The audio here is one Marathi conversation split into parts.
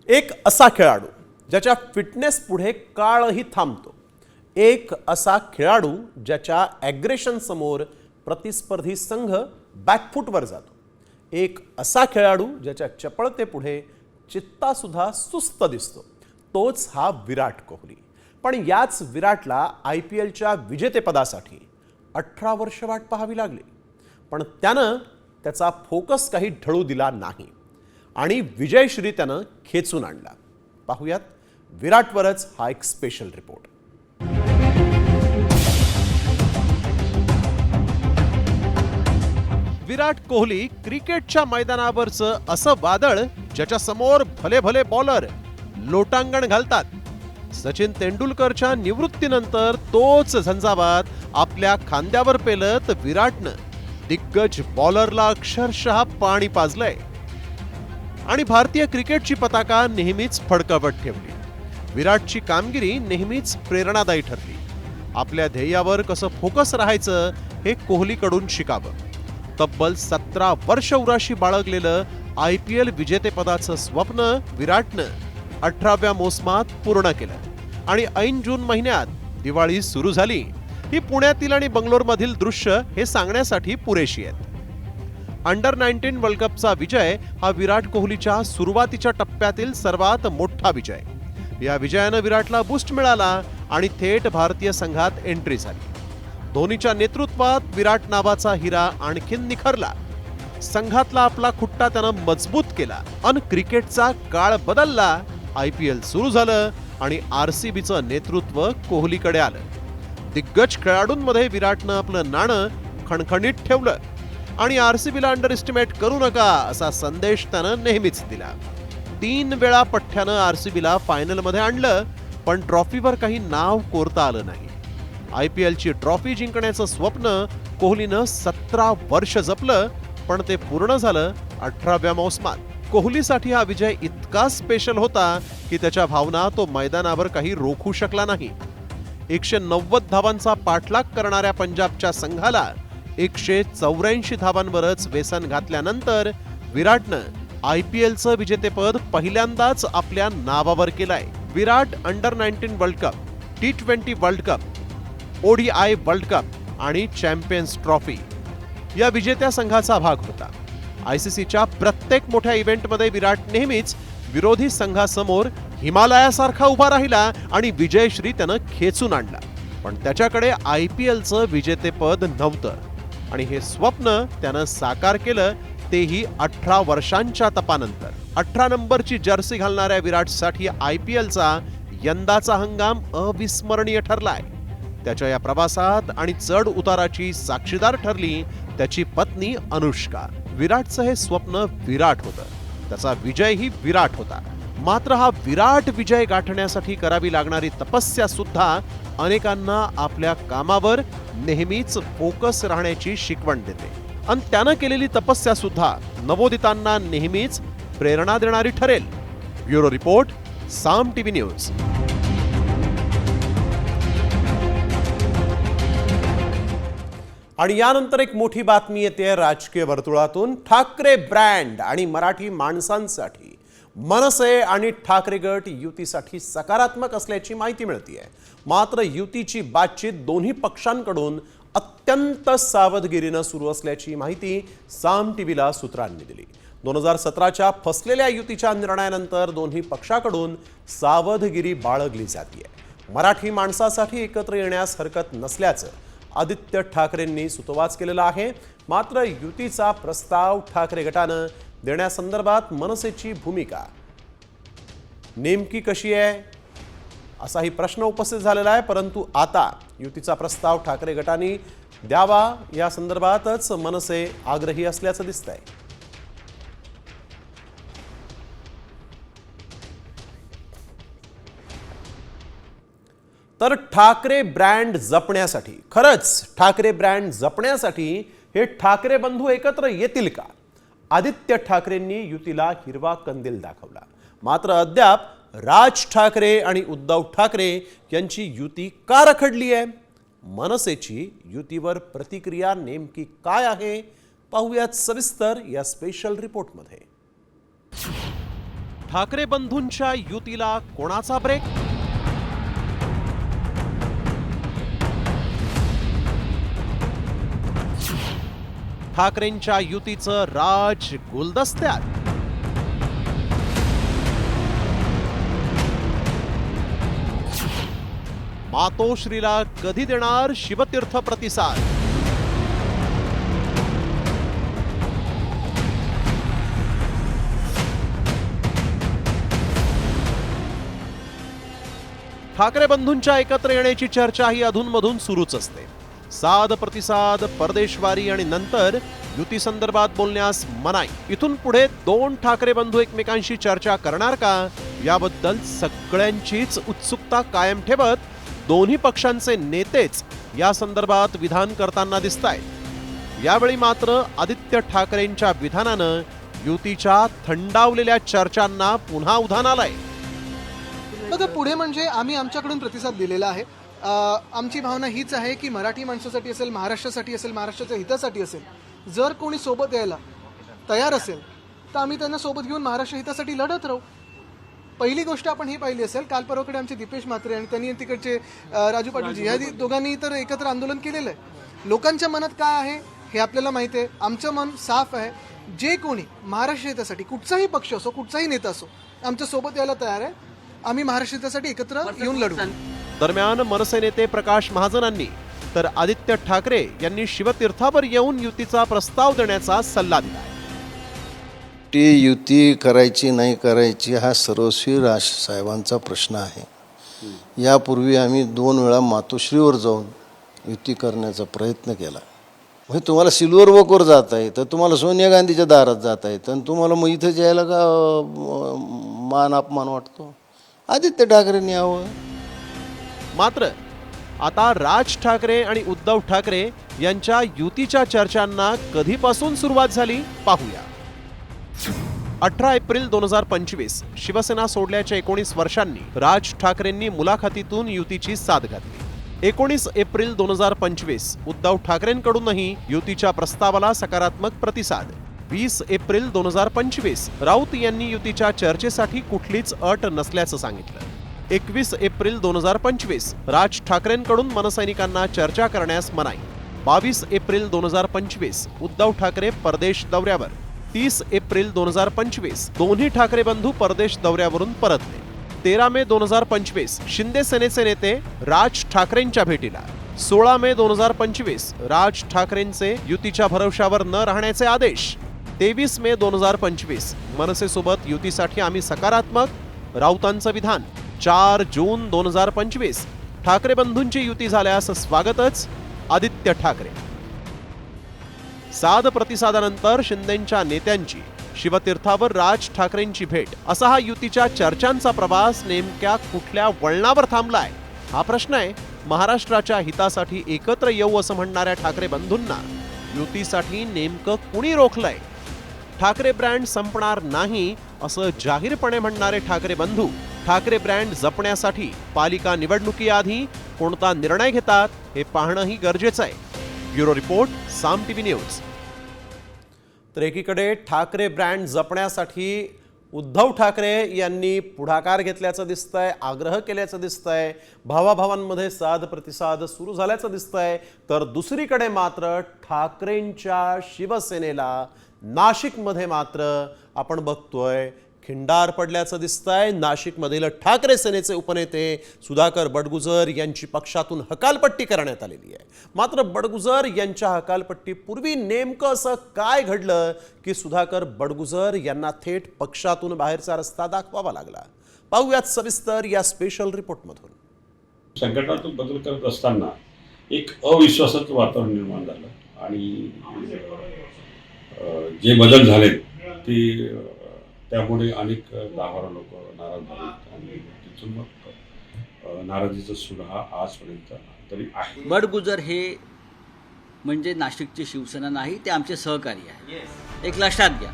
एक असा खेळाडू ज्याच्या फिटनेस पुढे काळही थांबतो. एक असा खेळाडू ज्याच्या ॲग्रेशन समोर प्रतिस्पर्धी संघ बॅकफूटवर जातो. एक असा खेळाडू ज्याच्या चपळतेपुढे चित्तासुद्धा सुस्त दिसतो. तोच हा विराट कोहली. पण याच विराटला IPLच्या विजेतेपदासाठी 18 वर्ष वाट पाहावी लागली. पण त्यानं त्याचा फोकस काही ढळू दिला नाही आणि विजयश्री त्यानं खेचून आणला. पाहूयात विराटवरच हा एक स्पेशल रिपोर्ट. विराट कोहली क्रिकेटच्या मैदानावरचं असं वादळ ज्याच्या समोर भले भले बॉलर लोटांगण घालतात. सचिन तेंडुलकरच्या निवृत्तीनंतर तोच झंझावात आपल्या खांद्यावर पेलत विराटनं दिग्गज बॉलरला अक्षरशः पाणी पाजलंय आणि भारतीय क्रिकेटची पताका नेहमीच फडकवत ठेवली. विराटची कामगिरी नेहमीच प्रेरणादायी ठरली. आपल्या ध्येयावर कसं फोकस राहायचं हे कोहलीकडून शिकावं. तब्बल 17 वर्ष उराशी बाळगलेलं IPL विजेतेपदाचं स्वप्न विराटनं 18व्या मोसमात पूर्ण केलं आणि ऐन जून महिन्यात दिवाळी सुरू झाली. ही पुण्यातील आणि बंगलोरमधील दृश्य हे सांगण्यासाठी पुरेशी आहेत. अंडर-19 वर्ल्ड कपचा विजय हा विराट कोहलीच्या सुरुवातीच्या टप्प्यातील सर्वात मोठा विजय. या विजयानं विराटला बूस्ट मिळाला आणि थेट भारतीय संघात एंट्री झाली. धोनीच्या नेतृत्वात विराट नावाचा हिरा आणखीन निखरला. संघातला आपला खुट्टा त्यानं मजबूत केला अन क्रिकेटचा काळ बदलला. IPL सुरू झालं आणि RCBचं नेतृत्व कोहलीकडे आलं. दिग्गज खेळाडूंमध्ये विराटनं आपलं नाणं खणखणीत ठेवलं आणि RCBला अंडर एस्टिमेट करू नका असा संदेश त्यानं नेहमीच दिला. 3 वेळा पठ्ठ्यानं RCBला फायनलमध्ये आणलं, पण ट्रॉफीवर काही नाव कोरता आलं नाही. IPLची ट्रॉफी जिंकण्याचं स्वप्न कोहलीनं 17 वर्ष जपलं, पण ते पूर्ण झालं 18व्या मोसमात. कोहलीसाठी हा विजय इतका स्पेशल होता की त्याच्या भावना तो मैदानावर काही रोखू शकला नाही. 190 धावांचा पाठलाग करणाऱ्या पंजाबच्या संघाला 184 धावांवरच वेसन घातल्यानंतर विराटनं IPLचं विजेतेपद पहिल्यांदाच आपल्या नावावर केलंय. Virat under nineteen world cup, T20 world cup, ODI world cup आणि चॅम्पियन्स ट्रॉफी या विजेत्या संघाचा भाग होता. ICCच्या प्रत्येक मोठ्या इव्हेंटमध्ये विराट नेहमीच विरोधी संघासमोर हिमालयासारखा उभा राहिला आणि विजयश्री त्यानं खेचून आणला. पण त्याच्याकडे IPLचं विजेतेपद नव्हतं आणि हे स्वप्न त्यानं साकार केलं, तेही 18 वर्षांच्या तपानंतर. 18 नंबरची जर्सी घालणाऱ्या विराटसाठी IPLचा यंदाचा हंगाम अविस्मरणीय ठरलाय. त्याच्या या प्रवासात आणि चढ उताराची साक्षीदार ठरली त्याची पत्नी अनुष्का. विराटचं हे स्वप्न विराट होतं, त्याचा विजयही विराट होता. मात्र हा विराट विजय गाठण्यासाठी करावी लागणारी तपस्या सुद्धा अनेकांना आपल्या कामावर नेहमीच फोकस राहण्याची शिकवण देते आणि त्यानं केलेली तपस्या सुद्धा नवोदितांना नेहमीच प्रेरणा देणारी ठरेल. ब्युरो रिपोर्ट, साम TV न्यूज. आणि यानंतर एक मोठी बातमी येते राजकीय वर्तुळातून. ठाकरे ब्रँड आणि मराठी माणसांसाठी मनसे आणि ठाकरे गट युतीसाठी सकारात्मक असल्याची माहिती मिळते. मात्र युतीची बातचीत दोन्ही पक्षांकडून अत्यंत सावधगिरीनं सुरू असल्याची माहिती साम TVला सूत्रांनी दिली. 2017च्या फसलेल्या युतीच्या निर्णयानंतर दोन्ही पक्षाकडून सावधगिरी बाळगली जाते. मराठी माणसासाठी एकत्र येण्यास हरकत नसल्याचं आदित्य ठाकरेंनी सुतोवाच केलेला आहे. मात्र युतीचा प्रस्ताव ठाकरे गटानं देण्यासंदर्भात मनसेची भूमिका नेमकी कशी आहे असाही प्रश्न उपस्थित झालेला आहे. परंतु आता युतीचा प्रस्ताव ठाकरे गटाने द्यावा या संदर्भातच मनसे आग्रही असल्याचं दिसतंय. तर ठाकरे ब्रँड जपण्यासाठी, खरंच ठाकरे ब्रँड जपण्यासाठी हे ठाकरे बंधू एकत्र येतील का? आदित्य ठाकरेंनी युतीला हिरवा कंदील दाखवला. मात्र अद्याप राज ठाकरे आणि उद्धव ठाकरे यांची युती का रखडली आहे? मनसेची युतीवर प्रतिक्रिया नेमकी काय आहे पाहूयात सविस्तर या स्पेशल रिपोर्टमध्ये. ठाकरे बंधूंच्या युतीला कोणाचा ब्रेक? ठाकरेंच्या युतीचं राज गुलदस्त्यात. मातोश्रीला कधी देणार शिवतीर्थ प्रतिसाद? ठाकरे बंधूंच्या एकत्र येण्याची चर्चा ही अधूनमधून सुरूच असते. साद प्रतिसाद, परदेशवारी आणि नंतर युती संदर्भात बोलण्यास मनाई. इथून पुढे दोन ठाकरे बंधू एकमेकांशी चर्चा करणार का, याबद्दल सगळ्यांचीच उत्सुकता कायम ठेवत दोन्ही पक्षांचे नेतेच या संदर्भात विधान करताना दिसतायत. यावेळी मात्र आदित्य ठाकरेंच्या विधानानं युतीच्या थंडावलेल्या चर्चांना पुन्हा उधाण आलंय. बघा, पुढे म्हणजे आम्ही आमच्याकडून प्रतिसाद दिलेला आहे. आमची भावना हीच आहे की मराठी माणसासाठी असेल, महाराष्ट्रासाठी असेल, महाराष्ट्राच्या हितासाठी असेल, जर कोणी सोबत यायला तयार असेल तर आम्ही त्यांना सोबत घेऊन महाराष्ट्र हितासाठी लढत राहू. पहिली गोष्ट आपण ही पाहिली असेल, काल परवाकडे आमचे दीपेश म्हात्रे आणि त्यांनी तिकडचे राजू पाटीलजी ह्या दोघांनी तर एकत्र आंदोलन केलेलं आहे. लोकांच्या मनात काय आहे हे आपल्याला माहिती आहे. आमचं मन साफ आहे. जे कोणी महाराष्ट्र हितासाठी कुठचाही पक्ष असो, कुठचाही नेता असो, आमच्या सोबत यायला तयार आहे. आम्ही महाराष्ट्र हितासाठी एकत्र येऊन लढू. दरम्यान मनसे नेते प्रकाश महाजनांनी तर आदित्य ठाकरे यांनी शिवतीर्थावर येऊन युतीचा प्रस्ताव देण्याचा सल्ला दिला. युती करायची नाही करायची हा सर्वस्वी राजसाहेबांचा प्रश्न आहे. यापूर्वी आम्ही 2 वेळा मातोश्रीवर जाऊन युती करण्याचा प्रयत्न केला. म्हणजे तुम्हाला सिल्वर वॉकवर जाता येतं, तुम्हाला सोनिया गांधीच्या दारात जाता येतं, आणि तुम्हाला मग इथं जायला का मान अपमान वाटतो? आदित्य ठाकरेंनी यावं. मात्र आता राज ठाकरे आणि उद्धव ठाकरे यांच्या युतीच्या चर्चांना कधीपासून सुरुवात झाली पाहूया. 18 एप्रिल 2025 शिवसेना सोडल्याच्या 19 वर्षांनी राज ठाकरेंनी मुलाखतीतून युतीची साद घातली. 19 एप्रिल 2025 उद्धव ठाकरेंकडूनही युतीच्या प्रस्तावाला सकारात्मक प्रतिसाद. 20 एप्रिल 2025 राऊत यांनी युतीच्या चर्चेसाठी कुठलीच अट नसल्याचं सांगितलं. 21 एप्रिल 2025 राज ठाकरेंकडून मनसैनिकांना चर्चा करण्यास मनाई. 22 एप्रिल 2025 उद्धव ठाकरे परदेश दौऱ्यावर. 30 एप्रिल 2025 दोन्ही ठाकरे बंधू परदेश दौऱ्यावरून परतले. 13 मे 2025 शिंदे सेनेचे नेते राज ठाकरेंच्या भेटीला. 16 मे 2025 राज ठाकरेंचे युतीच्या भरवशावर न राहण्याचे आदेश. 23 मे 2025 मनसेसोबत युतीसाठी आम्ही सकारात्मक, राऊतांचं विधान. 4 जून 2025 ठाकरे बंधूंची युती झाल्यास स्वागतच, आदित्य ठाकरे. साद प्रतिसादानंतर शिंदेंच्या नेत्यांची शिवतीर्थावर राज ठाकरेंची भेट. असा हा युतीच्या चर्चांचा प्रवास नेमक्या कुठल्या वळणावर थांबलाय हा प्रश्न आहे. महाराष्ट्राच्या हितासाठी एकत्र येऊ असं म्हणणाऱ्या ठाकरे बंधूंना युतीसाठी नेमकं कुणी रोखलंय? ठाकरे ब्रँड संपणार नाही असं जाहीरपणे म्हणणारे ठाकरे बंधू ठाकरे ब्रँड जपण्यासाठी पालिका निवडणुकीआधी कोणता निर्णय घेतात हे पाहणंही गरजेचं आहे. ब्युरो रिपोर्ट, साम टीव्ही न्यूज. तर एकीकडे ठाकरे ब्रँड जपण्यासाठी उद्धव ठाकरे यांनी पुढाकार घेतल्याचं दिसतंय, आग्रह केल्याचं दिसतंय, भावाभावांमध्ये साद प्रतिसाद सुरू झाल्याचं दिसतंय. तर दुसरीकडे मात्र ठाकरेंच्या शिवसेनेला नाशिकमध्ये मात्र आपण बघतोय खिंडार पडल्याचं दिसतंय. नाशिकमधील ठाकरे सेनेचे उपनेते सुधाकर बडगुजर यांची पक्षातून हकालपट्टी करण्यात आलेली आहे. मात्र बडगुजर यांच्या हकालपट्टीपूर्वी नेमकं असं काय घडलं की सुधाकर बडगुजर यांना थेट पक्षातून बाहेरचा रस्ता दाखवावा लागला? पाहूयात सविस्तर या स्पेशल रिपोर्टमधून. संघटनात्मक बदल करत असताना एक अविश्वासाचं वातावरण निर्माण झालं आणि जे बदल झाले ते त्यामुळे अनेक 10-12 लोक नाराज झाले आणि तिथून मग नाराजीचा सूर हा आजपर्यंत तरी आहे. बडगुजर हे म्हणजे नाशिकची शिवसेना नाही, ते आमचे सहकारी आहे, एक लक्षात घ्या.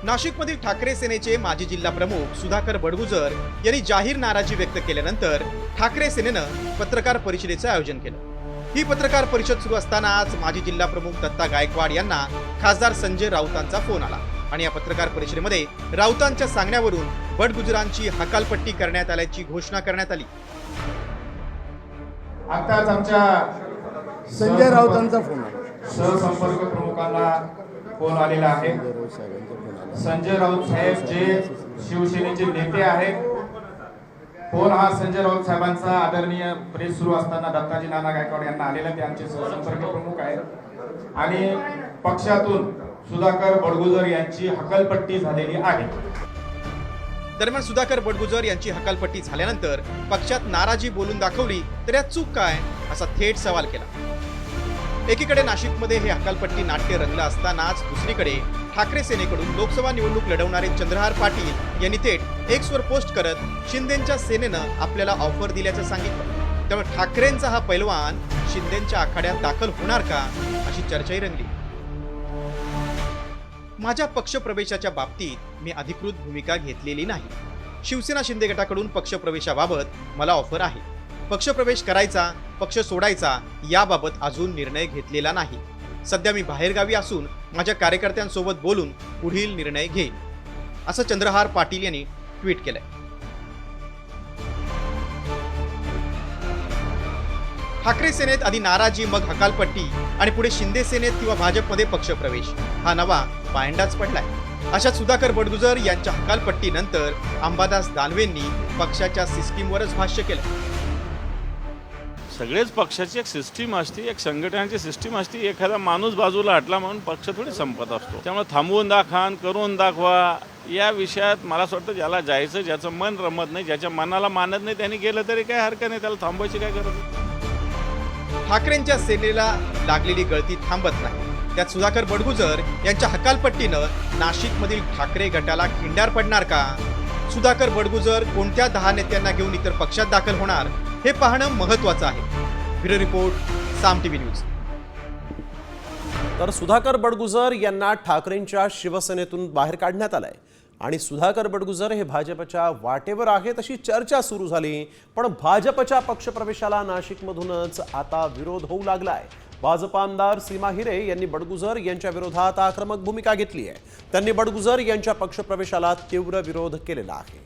नाशिकमधील ठाकरे सेनेचे माजी जिल्हा प्रमुख सुधाकर बडगुजर यांनी जाहीर नाराजी व्यक्त केल्यानंतर ठाकरे सेनेनं पत्रकार परिषदेचं आयोजन केलं. ही पत्रकार परिषद सुरू असतानाच माजी जिल्हा प्रमुख दत्ता गायकवाड यांना खासदार संजय राऊतांचा फोन आला आणि या पत्रकार परिषदेमध्ये राऊतांच्या सांगण्यावरून बडगुजरांची हकालपट्टी करण्यात आल्याची घोषणा करण्यात आली. आताच आमच्या संजय राऊतांचा फोन आला. सहसंपर्क प्रमुखांना फोन आलेला आहे. संजय राऊत साहेब जे शिवसेनेचे नेते आहेत, फोन हा संजय राऊत साहेबांचा आदरणीय प्रेस सुरू असताना दत्ताजी नाना गायकवाड यांना आलेला. ते आमचे सहसंपर्क प्रमुख आहेत आणि पक्षातून सुधाकर बडगुजर यांची हकालपट्टी झालेली आहे. दरम्यान सुधाकर बडगुजर यांची हकालपट्टी झाल्यानंतर पक्षात नाराजी बोलून दाखवली तर यात चूक काय, असा थेट सवाल केला. एकीकडे नाशिकमध्ये हे हकालपट्टी नाट्य रंगलं असतानाच दुसरीकडे ठाकरे सेनेकडून लोकसभा निवडणूक लढवणारे चंद्रहार पाटील यांनी थेट एक्सवर पोस्ट करत शिंदेंच्या सेनेनं आपल्याला ऑफर दिल्याचं सांगितलं. त्यामुळे ठाकरेंचा हा पैलवान शिंदेंच्या आखाड्यात दाखल होणार का, अशी चर्चाही रंगली. माझ्या पक्षप्रवेशाच्या बाबतीत मी अधिकृत भूमिका घेतलेली नाही. शिवसेना शिंदे गटाकडून पक्षप्रवेशाबाबत मला ऑफर आहे. पक्षप्रवेश करायचा, पक्ष सोडायचा याबाबत अजून निर्णय घेतलेला नाही. सध्या मी बाहेरगावी असून माझ्या कार्यकर्त्यांसोबत बोलून पुढील निर्णय घेईन, असं चंद्रहार पाटील यांनी ट्विट केलंय. ठाकरे सेनेत आधी नाराजी, मग हकालपट्टी आणि पुढे शिंदे सेनेत किंवा भाजपमध्ये पक्षप्रवेश, हा नवा पायंडाच पडलाय. अशा सुधाकर बडगुजर यांच्या हकालपट्टीनंतर अंबादास दानवेंनी पक्षाच्या सिस्टीमवरच भाष्य केलं. सगळेच पक्षाची एक सिस्टीम असते, एक संघटनाची सिस्टीम असते. एखादा माणूस बाजूला हटला म्हणून पक्ष थोडी संपत असतो. त्यामुळे थांबवून दाखवा, करून दाखवा या विषयात मला असं वाटतं, ज्याला जायचं, ज्याचं मन रमत नाही, ज्याच्या मनाला मानत नाही, त्यांनी गेलं तरी काय हरकत नाही, त्याला थांबवायची काय गरज नाही. ठाकरेंच्या सेनेला लागलेली गळती थांबत नाही. त्यात सुधाकर बडगुजर यांच्या हकालपट्टीनं नाशिकमधील ठाकरे गटाला खिंडार पडणार का? सुधाकर बडगुजर कोणत्या 10 नेत्यांना घेऊन इतर पक्षात दाखल होणार हे पाहणं महत्त्वाचं आहे. ब्युरो रिपोर्ट, साम टीव्ही न्यूज. तर सुधाकर बडगुजर यांना ठाकरेंच्या शिवसेनेतून बाहेर काढण्यात आलंय आणि सुधाकर बडगुजर हे भाजपच्या वाटेवर आहेत अशी चर्चा सुरू झाली. पण भाजपच्या पक्षप्रवेशाला नाशिकमधूनच आता विरोध होऊ लागलाय. भाजप आमदार सीमा हिरे यांनी बडगुजर यांच्या विरोधात आक्रमक भूमिका घेतली आहे. त्यांनी बडगुजर यांच्या पक्षप्रवेशाला तीव्र विरोध केलेला आहे.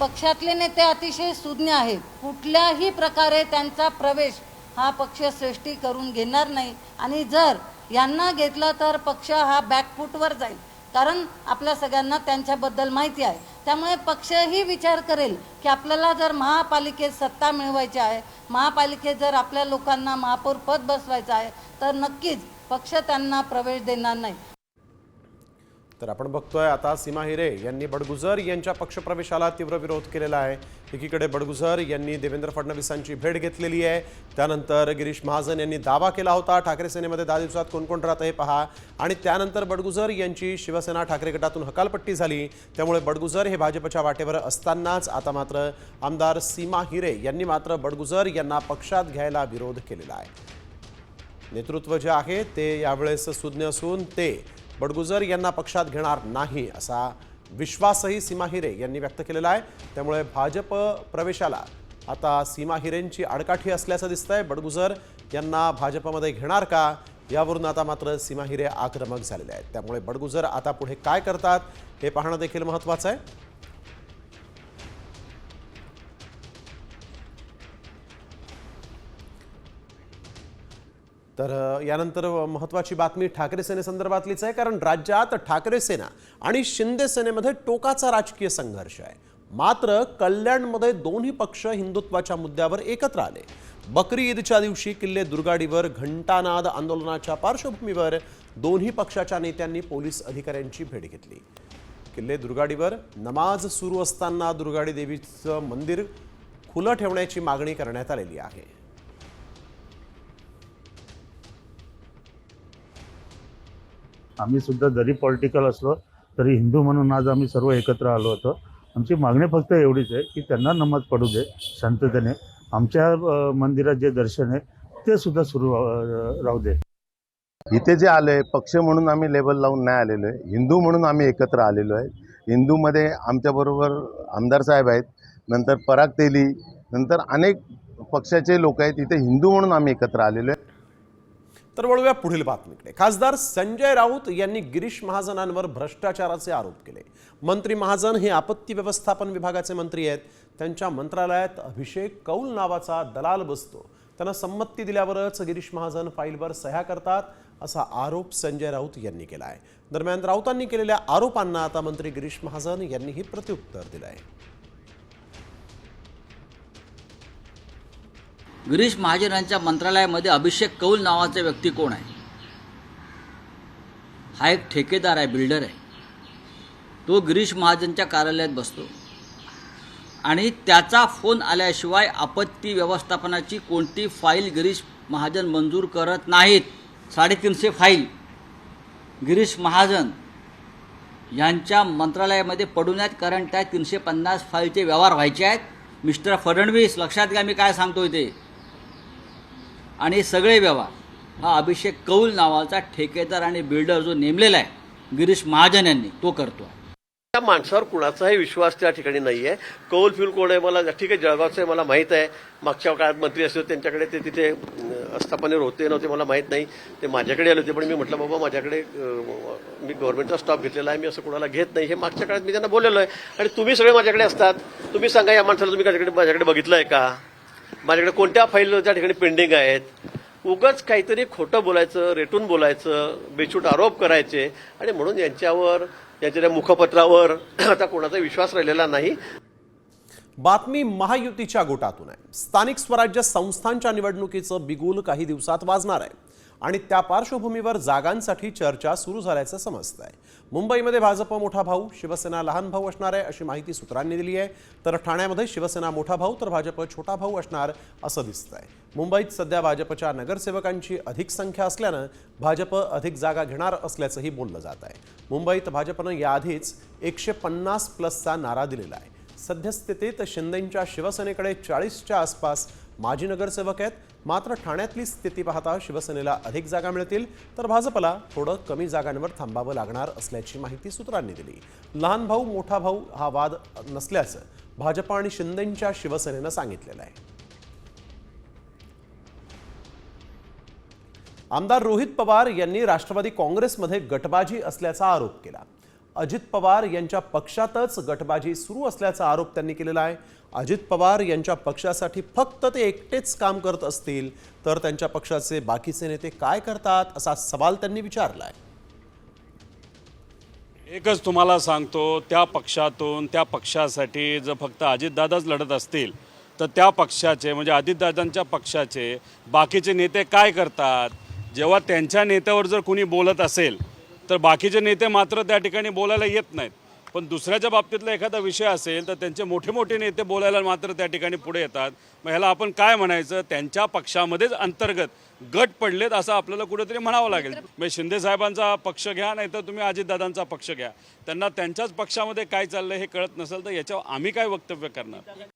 पक्षातले नेते अतिशय सुज्ञ आहेत. कुठल्याही प्रकारे त्यांचा प्रवेश हा पक्ष सृष्टी करून घेणार नाही आणि जर यांना घेतलं तर पक्ष हा बॅकफूटवर जाईल. कारण आपल्या सगळ्यांना त्यांच्याबद्दल माहिती आहे. त्यामुळे पक्षही विचार करेल की आपल्याला जर महापालिकेत सत्ता मिळवायची आहे, महापालिकेत जर आपल्या लोकांना महापौर पद बसवायचं आहे तर नक्कीच पक्ष त्यांना प्रवेश देणार नाही. तर आपण बघतोय आता सीमा हिरे यांनी बडगुजर यांच्या पक्षप्रवेशाला तीव्र विरोध केलेला आहे. एकीकडे बडगुजर यांनी देवेंद्र फडणवीसांची भेट घेतलेली आहे. त्यानंतर गिरीश महाजन यांनी दावा केला होता ठाकरे सेनेमध्ये 10 दिवसात कोण कोण राहतं हे पहा. आणि त्यानंतर बडगुजर यांची शिवसेना ठाकरे गटातून हकालपट्टी झाली. त्यामुळे बडगुजर हे भाजपच्या वाटेवर असतानाच आता मात्र आमदार सीमा हिरे यांनी मात्र बडगुजर यांना पक्षात घ्यायला विरोध केलेला आहे. नेतृत्व जे आहे ते यावेळेस सुज्ञ असून ते बडगुजर यांना पक्षात घेणार नाही असा विश्वासही सीमा हिरे यांनी व्यक्त केलेला आहे. त्यामुळे भाजप प्रवेशाला आता सीमा हिरेंची आडकाठी असल्याचं दिसतंय. बडगुजर यांना भाजपमध्ये घेणार का यावरून आता मात्र सीमा हिरे आक्रमक झालेले आहेत. त्यामुळे बडगुजर आता पुढे काय करतात हे पाहणं देखील महत्त्वाचं आहे. तर यानंतर महत्त्वाची बातमी ठाकरे सेनेसंदर्भातलीच आहे. कारण राज्यात ठाकरे सेना आणि शिंदे सेनेमध्ये टोकाचा राजकीय संघर्ष आहे. मात्र कल्याणमध्ये दोन्ही पक्ष हिंदुत्वाच्या मुद्द्यावर एकत्र आले. बकरी ईदच्या दिवशी किल्ले दुर्गाडीवर घंटानाद आंदोलनाच्या पार्श्वभूमीवर दोन्ही पक्षाच्या नेत्यांनी पोलीस अधिकाऱ्यांची भेट घेतली. किल्ले दुर्गाडीवर नमाज सुरू असताना दुर्गाडी देवीचं मंदिर खुलं ठेवण्याची मागणी करण्यात आलेली आहे. आम्ही सुद्धा जरी पॉलिटिकल असलो तरी हिंदू म्हणून आज आम्ही सर्व एकत्र आलो होतो. आमची मागणी फक्त एवढीच आहे की त्यांना नमाज पडू दे शांततेने. आमच्या मंदिरात जे दर्शन आहे ते सुद्धा सुरू राहू दे. इथे जे आलोय पक्ष म्हणून आम्ही लेबल लावून नाही आलेलो आहे, हिंदू म्हणून आम्ही एकत्र आलेलो आहे. हिंदूमध्ये आमच्याबरोबर आमदार साहेब आहेत, नंतर पराग तेली, नंतर अनेक पक्षाचे लोक आहेत. इथे हिंदू म्हणून आम्ही एकत्र आलेलो आहे. तर वळूया पुढील बातमीकडे. खासदार संजय राऊत यांनी गिरीश महाजनांवर भ्रष्टाचाराचे आरोप केले. मंत्री महाजन हे आपत्ती व्यवस्थापन विभागाचे मंत्री आहेत. त्यांच्या मंत्रालयात अभिषेक कौल नावाचा दलाल बसतो. त्यांना संमती दिल्यावरच गिरीश महाजन फाईलवर सह्या करतात असा आरोप संजय राऊत यांनी केला आहे. दरम्यान राऊतांनी केलेल्या आरोपांना आता मंत्री गिरीश महाजन यांनीही प्रत्युत्तर दिलं आहे. गिरीश महाजनांच्या मंत्रालयामध्ये अभिषेक कौल नावाचा व्यक्ती कोण आहे? हा एक ठेकेदार आहे, बिल्डर आहे. तो गिरीश महाजनच्या कार्यालयात बसतो आणि त्याचा फोन आल्याशिवाय आपत्ती व्यवस्थापनाची कोणती फाईल गिरीश महाजन मंजूर करत नाहीत. 350 फाईल गिरीश महाजन यांच्या मंत्रालयामध्ये पडून आहेत, कारण त्या 350 फाईलचे व्यवहार व्हायचे आहेत. मिस्टर फडणवीस, लक्षात घ्या मी काय सांगतोय ते. आणि सगळे व्यवहार हा अभिषेक कौल नावाचा ठेकेदार आणि बिल्डर जो नेमलेला आहे गिरीश महाजन यांनी, तो करतो. त्या माणसावर कुणाचाही विश्वास त्या ठिकाणी नाही आहे. कौल फिल कोण आहे मला ठीक आहे, जळगावचं आहे मला माहीत आहे. मागच्या काळात मंत्री असते त्यांच्याकडे ते तिथे आस्थापनेवर होते नव्हते मला माहीत नाही. ते माझ्याकडे आले होते, पण मी म्हटलं बाबा माझ्याकडे मी गव्हर्नमेंटचा स्टॉप घेतलेला आहे, मी असं कोणाला घेत नाही. हे मागच्या काळात मी त्यांना बोललेलो आहे. आणि तुम्ही सगळे माझ्याकडे असतात, तुम्ही सांगा या माणसाला तुम्ही माझ्याकडे बघितलं आहे का? माझ्याकडे कोणत्या फाईल त्या ठिकाणी पेंडिंग आहेत? उगाच काहीतरी खोटं बोलायचं, रेटून बोलायचं, बेछूट आरोप करायचे आणि म्हणून यांच्यावर यांच्या त्या मुखपत्रावर आता कोणाचा विश्वास राहिलेला नाही. बातमी महायुतीच्या गोटातून आहे. स्थानिक स्वराज्य संस्थांच्या निवडणुकीचं बिगुल काही दिवसात वाजणार आहे आणि त्या पार्श्वभूमीवर जागांसाठी चर्चा सुरू झाल्याचं समजतं आहे. मुंबईमध्ये भाजप मोठा भाऊ, शिवसेना लहान भाऊ असणार आहे अशी माहिती सूत्रांनी दिली आहे. तर ठाण्यामध्ये शिवसेना मोठा भाऊ तर भाजप छोटा भाऊ असणार असं दिसतंय. मुंबईत सध्या भाजपच्या नगरसेवकांची अधिक संख्या असल्यानं भाजप अधिक जागा घेणार असल्याचंही बोललं जात आहे. मुंबईत भाजपनं याआधीच 150+ नारा दिलेला आहे. सद्यस्थितीत शिंदेंच्या शिवसेनेकडे 40च्या आसपास माजी नगरसेवक आहेत. मात्र ठाण्यातली स्थिती पाहता शिवसेनेला अधिक जागा मिळतील तर भाजपला थोडं कमी जागांवर थांबावं लागणार असल्याची माहिती सूत्रांनी दिली. लहान भाऊ मोठा भाऊ हा वाद नसल्याचं भाजप आणि शिंदेंच्या शिवसेनेनं सांगितलेलं आहे. आमदार रोहित पवार यांनी राष्ट्रवादी काँग्रेसमध्ये गटबाजी असल्याचा आरोप केला. अजित पवार यांच्या पक्षातच गटबाजी सुरू असल्याचा आरोप त्यांनी केलेला आहे. अजित पवार यांच्या पक्षासाठी फक्त ते एकटेच काम करत असतील तर त्यांच्या पक्षाचे बाकीचे नेते काय करतात असा सवाल त्यांनी विचारलाय. एकच तुम्हाला सांगतो, त्या पक्षातून त्या पक्षासाठी जर फक्त अजितदादाच लढत असतील तर त्या पक्षाचे म्हणजे अजितदादांच्या पक्षाचे बाकीचे नेते काय करतात? जेव्हा त्यांच्या नेत्यावर जर कुणी बोलत असेल तर बाकीचे नेते मात्र त्या ठिकाणी बोलायला येत नाहीत. पण दुसऱ्याच्या बाबतीतला एखादा विषय असेल तर त्यांचे मोठे मोठे नेते बोलायला मात्र त्या ठिकाणी पुढे येतात. मग ह्याला आपण काय म्हणायचं? त्यांच्या पक्षामध्येच अंतर्गत गट पडलेत असं आपल्याला कुठेतरी म्हणावं लागेल. म्हणजे शिंदे साहेबांचा पक्ष घ्या नाही तर तुम्ही अजितदादांचा पक्ष घ्या, त्यांना त्यांच्याच पक्षामध्ये काय चाललंय हे कळत नसेल तर याच्यावर आम्ही काय वक्तव्य करणार?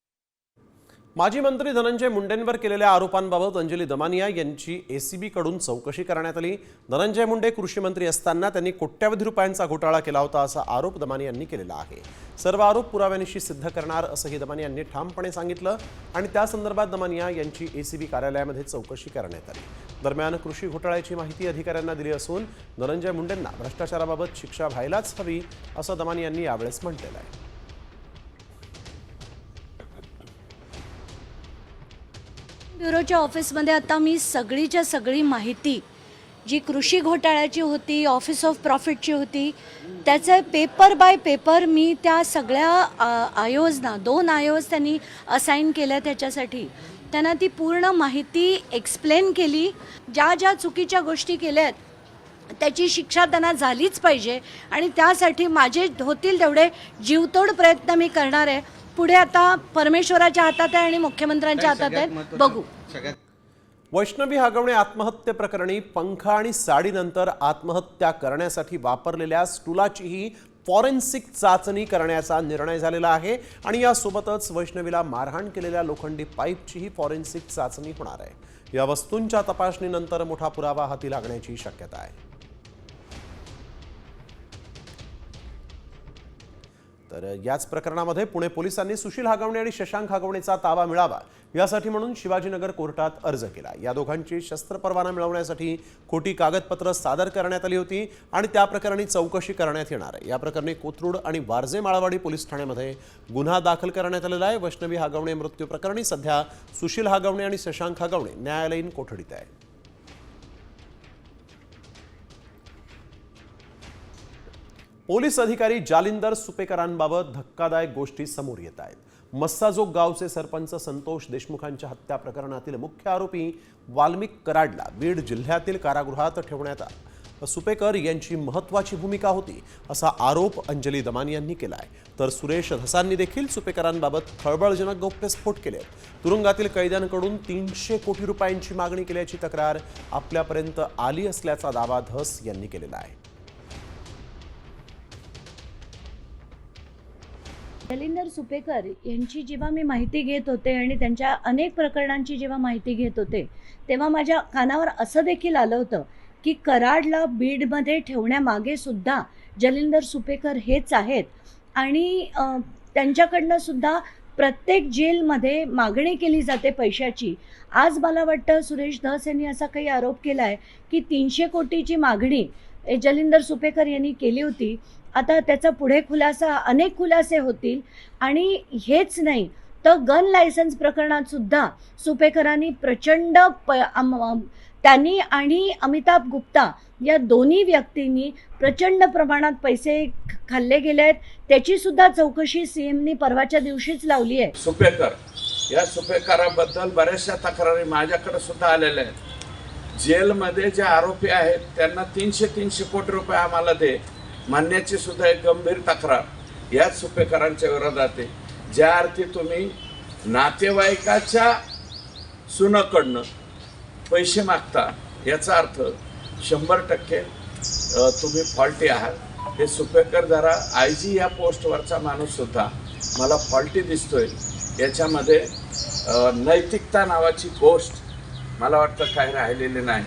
माजी मंत्री धनंजय मुंडेंवर केलेल्या आरोपांबाबत अंजली दमानिया यांची एसीबी कडून चौकशी करण्यात आली. धनंजय मुंडे कृषी मंत्री असताना त्यांनी कोट्यवधी रुपयांचा घोटाळा केला होता असा आरोप दमानिया यांनी केलेला आहे. सर्व आरोप पुराव्यानिशी सिद्ध करणार असंही दमानिया यांनी ठामपणे सांगितलं आणि त्या संदर्भात दमानिया यांची एसीबी कार्यालयामध्ये चौकशी करण्यात आली. दरम्यान कृषी घोटाळ्याची माहिती अधिकाऱ्यांना दिली असून धनंजय मुंडेंना भ्रष्टाचाराबाबत शिक्षा व्हायलाच हवी असं दमानिया यांनी यावेळेस म्हटलेलं आहे. ब्युरोच्या ऑफिसमध्ये आता मी सगळीच्या सगळी माहिती जी कृषी घोटाळ्याची होती, ऑफिस ऑफ प्रॉफिटची होती, त्याचे पेपर बाय पेपर मी त्या सगळ्या आयोजना 2 आयोज त्यांनी असाईन केल्या त्याच्यासाठी. त्यांना ती पूर्ण माहिती एक्सप्लेन केली. ज्या ज्या चुकीच्या गोष्टी केल्यात त्याची शिक्षा त्यांना झालीच पाहिजे आणि त्यासाठी माझे होतील तेवढे जीवतोड प्रयत्न मी करणार आहे. पुढे आता परमेश्वराच्या हातात आहे आणि मुख्यमंत्र्यांच्या हातात आहे, बघू. वैष्णवी हागवणे आत्महत्ये प्रकरणी पंखा आणि साडीनंतर आत्महत्या करण्यासाठी वापरलेल्या स्टूलाचीही फॉरेन्सिक चाचणी करण्याचा निर्णय झालेला आहे आणि यासोबतच वैष्णवीला मारहाण केलेल्या लोखंडी पाईपचीही फॉरेन्सिक चाचणी होणार आहे. या वस्तूंच्या तपासणीनंतर मोठा पुरावा हाती लागण्याची शक्यता आहे. तर याच प्रकरणामध्ये पुणे पोलिसांनी सुशील हागवणे आणि शशांक हागवणेचा ताबा मिळावा यासाठी म्हणून शिवाजीनगर कोर्टात अर्ज केला। या दोघांची शस्त्र परवाना मिळवण्यासाठी खोटी कागदपत्र सादर करण्यात आली होती आणि त्या प्रकरणी चौकशी करण्यात येणार आहे। या प्रकरणी कोथरूड आणि वारजे माळवाडी पोलीस ठाण्यामध्ये गुन्हा दाखल करण्यात आलेला आहे। वैष्णवी हागवणे मृत्यू प्रकरणी सध्या सुशील हागवणे आणि शशांक हागवणे न्यायालयीन कोठडीत आहे। पोलीस अधिकारी जालिंदर सुपेकरांबाबत धक्कादायक गोष्टी समोर येत आहेत। मस्साजोग गावचे सरपंच संतोष देशमुखांच्या हत्या प्रकरणातील मुख्य आरोपी वाल्मिक कराडला बीड जिल्ह्यातील कारागृहात ठेवण्यात आलं। सुपेकर यांची महत्त्वाची भूमिका होती असा आरोप अंजली दमानी यांनी केला आहे। तर सुरेश धसांनी देखील सुपेकरांबाबत खळबळजनक गौप्यस्फोट केले। तुरुंगातील कैद्यांकडून 300 कोटी रुपयांची मागणी केल्याची तक्रार आपल्यापर्यंत आली असल्याचा दावा धस यांनी केलेला आहे। जलिंदर सुपेकर यांची जेव्हा मी माहिती घेत होते आणि त्यांच्या अनेक प्रकरणांची जेव्हा माहिती घेत होते तेव्हा माझ्या कानावर असं देखील आलं होतं की कराडला बीडमध्ये ठेवण्यामागे सुद्धा जलिंदर सुपेकर हेच आहेत आणि त्यांच्याकडनं सुद्धा प्रत्येक जेलमध्ये मागणी केली जाते पैशाची। आज मला वाटतं सुरेश धस यांनी असा काही आरोप केला आहे की 300 कोटीची मागणी जलिंदर सुपेकर यांनी केली होती। आता त्याचा पुढे खुलासा अनेक खुलासे होतील आणि हेच नाही तर गन लायसन्स प्रकरणात सुद्धा सुपेकरांनी प्रचंड त्यांनी आणि अमिताभ गुप्ता या दोन्ही व्यक्तींनी प्रचंड प्रमाणात पैसे खाल्ले गेले आहेत। त्याची सुद्धा चौकशी सीएमनी परवाच्या दिवशीच लावली आहे। सुपेकराबद्दल बऱ्याचशा तक्रारी माझ्याकडे सुद्धा आलेल्या आहेत। जेलमध्ये जे आरोपी आहेत त्यांना 300 कोटी रुपये आम्हाला दे मानण्याची सुद्धा एक गंभीर तक्रार याच सुपेकरांच्या विरोधात आहे। ज्या अर्थी तुम्ही नातेवाईकाच्या सुनाकडनं पैसे मागता याचा अर्थ 100% तुम्ही फॉल्टी आहात। हे सुपेकर जरा IG या पोस्टवरचा माणूस सुद्धा मला फॉल्टी दिसतोय। याच्यामध्ये नैतिकता नावाची गोष्ट मला वाटतं काही राहिलेली नाही।